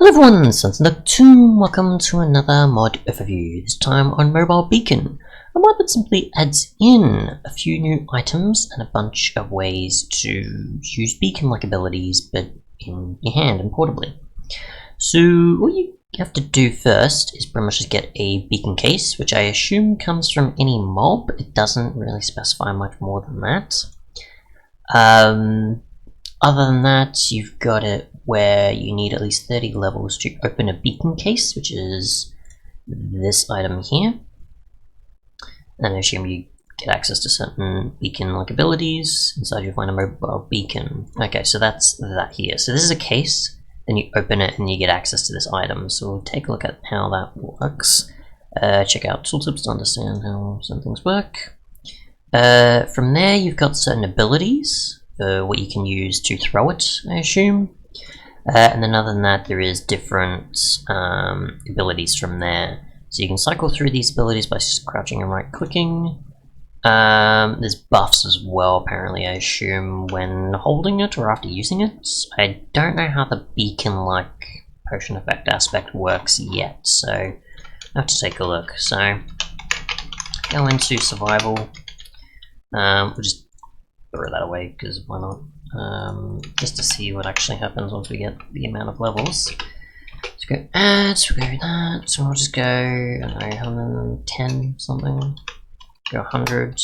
Hello everyone, Sunset2, welcome to another mod overview, this time on Mobile Beacon. A mod that simply adds in a few new items and a bunch of ways to use beacon-like abilities, but in your hand and portably. So what you have to do first is pretty much just get a beacon case, which I assume comes from any mob. It doesn't really specify much more than that. Other than that, you've got it where you need at least 30 levels to open a beacon case, which is this item here. And I assume you get access to certain beacon-like abilities. Inside you'll find a mobile beacon. Okay, so that's that here. So this is a case, then you open it and you get access to this item. So we'll take a look at how that works. Check out tooltips to understand how some things work. From there you've got certain abilities. What you can use to throw it, I assume. And then other than that, there is different abilities from there. So you can cycle through these abilities by crouching and right-clicking. There's buffs as well, apparently, I assume, when holding it or after using it. I don't know how the beacon-like potion effect aspect works yet, so I have to take a look. So, go into survival. We'll just throw that away, because why not? Just to see what actually happens once we get the amount of levels. Let's go add, so we'll go that, so we'll just go, I don't know, 110 something, go 100,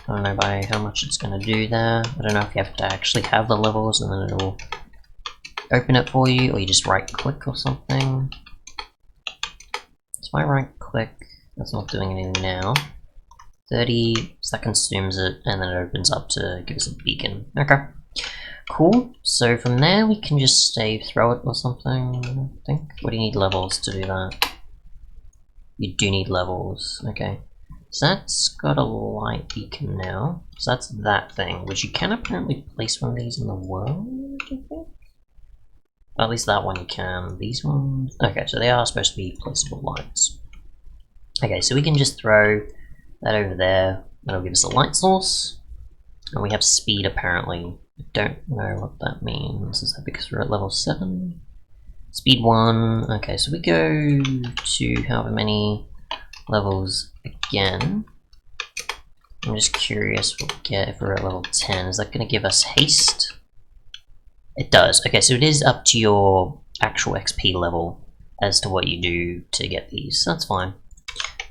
I don't know by how much it's going to do there. I don't know if you have to actually have the levels and then it'll open it for you, or you just right click or something. So if I right click, that's not doing anything now. 30, so that consumes it, and then it opens up to give us a beacon. Okay, cool. So from there we can just throw it or something, I think. What do you need levels to do that? You do need levels, okay. So that's got a light beacon now. So that's that thing, which you can apparently place one of these in the world, I think? Or at least that one you can. These ones, okay, so they are supposed to be placeable lights. Okay, so we can just throw that over there, that'll give us a light source, and we have speed apparently. I don't know what that means. Is that because we're at level 7? Speed 1, okay, so we go to however many levels again. I'm just curious what we get if we're at level 10. Is that going to give us haste? It does. Okay, so it is up to your actual XP level as to what you do to get these, so that's fine.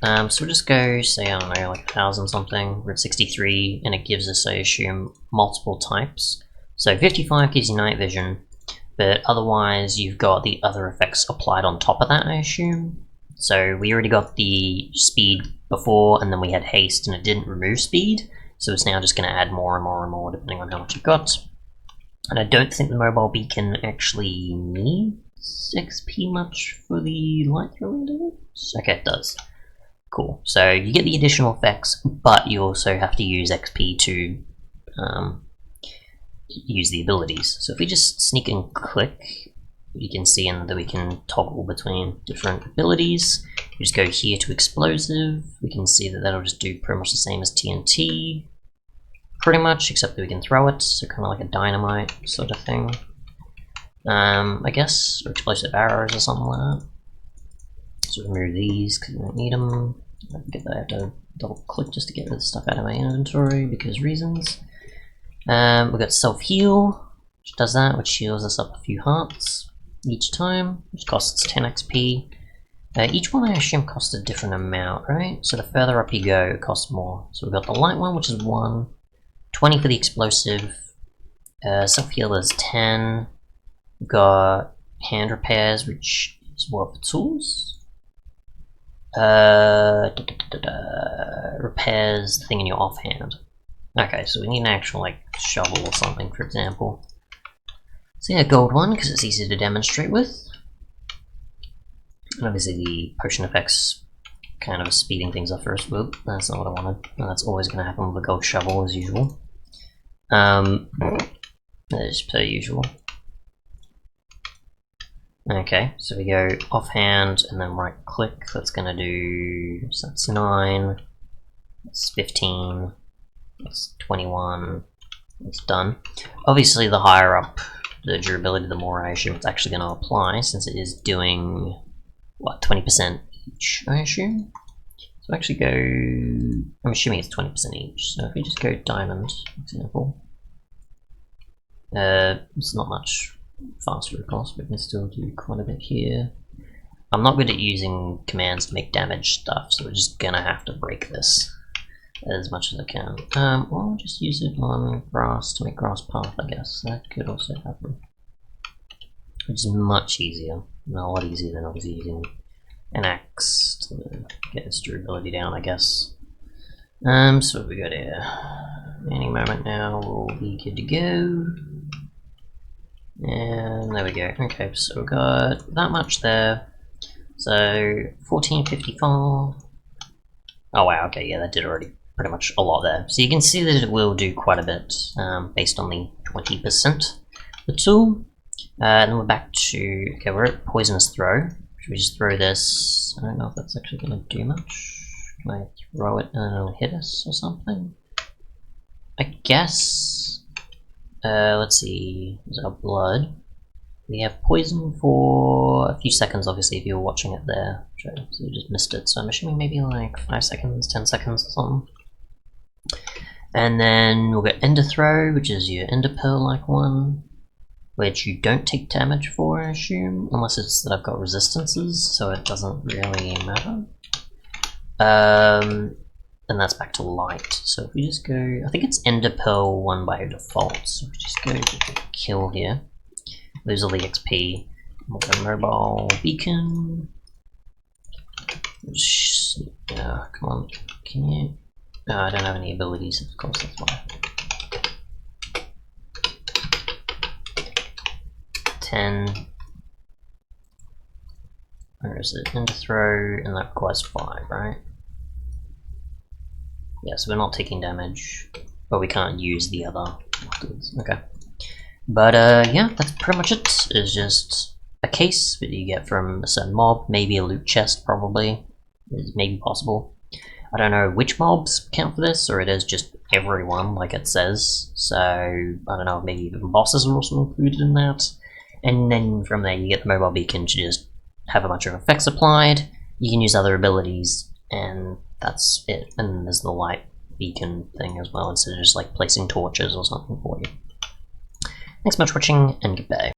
So we'll just go, say, I don't know, like 1,000 something. We're at 63, and it gives us, I assume, multiple types. So 55 gives you night vision, but otherwise you've got the other effects applied on top of that, I assume. So we already got the speed before, and then we had haste, and it didn't remove speed, so it's now just going to add more and more and more depending on how much you've got. And I don't think the mobile beacon actually needs XP much for the light throwing, does it? Okay, it does. Cool. So you get the additional effects, but you also have to use XP to use the abilities. So if we just sneak and click, you can see that we can toggle between different abilities. We just go here to explosive. We can see that that'll just do pretty much the same as TNT, pretty much, except that we can throw it, so kind of like a dynamite sort of thing. I guess, or explosive arrows or something like that. So remove these because we don't need them. I forget that I have to double click just to get the stuff out of my inventory because reasons. We've got self heal, which does that, which heals us up a few hearts each time, which costs 10 XP. Each one I assume costs a different amount, right? So the further up you go, it costs more. So we've got the light one, which is 1, 20 for the explosive, self heal is 10. We've got hand repairs, which is what for tools. Repairs the thing in your offhand. Okay, so we need an actual like shovel or something, for example. So yeah, gold one because it's easy to demonstrate with. And obviously the potion effects kind of speeding things up first. Whoop, that's not what I wanted. That's always going to happen with a gold shovel as usual. As per usual. Okay, so we go offhand and then right click, that's gonna do, so that's 9, that's 15, that's 21, that's done. Obviously the higher up the durability, the more I assume it's actually going to apply, since it is doing, what, 20% each, I assume? So actually go, I'm assuming it's 20% each, so if we just go diamond, for example, it's not much faster of course, but we can still do quite a bit here. I'm not good at using commands to make damage stuff, so we're just gonna have to break this as much as I can. Or I'll just use it on grass to make grass path, I guess. That could also happen. Which is much easier. A lot easier than obviously using an axe to get its durability down, I guess. So what we got here? Any moment now we'll be good to go. And there we go. Okay, so we got that much there. So 1454. Oh wow, okay, yeah, that did already pretty much a lot there. So you can see that it will do quite a bit based on the 20% the tool. And then we're back to, okay, we're at Poisonous Throw. Should we just throw this? I don't know if that's actually going to do much. Can I throw it and it'll hit us or something? I guess. Let's see, there's our blood. We have poison for a few seconds, obviously, if you were watching it there. So you just missed it, so I'm assuming maybe like 5 seconds, 10 seconds or something. And then we'll get Ender Throw, which is your Ender Pearl-like one, which you don't take damage for, I assume, unless it's that I've got resistances, so it doesn't really matter. And that's back to light. So if we just go, I think it's Ender Pearl 1 by default, so if we just go to kill here. Lose all the XP. We'll go mobile beacon. Come on, can you? No, I don't have any abilities, of course, that's why. 10. Where is it? Ender Throw, and that requires 5, right? Yeah, so we're not taking damage, but we can't use the other methods. Okay. But yeah, that's pretty much it. It's just a case that you get from a certain mob, maybe a loot chest, probably. Is maybe possible. I don't know which mobs count for this, or it is just everyone, like it says. So, I don't know, maybe even bosses are also included in that. And then from there you get the mobile beacon to just have a bunch of effects applied. You can use other abilities, and that's it. And then there's the light beacon thing as well, instead of just like placing torches or something for you. Thanks so much for watching, and goodbye.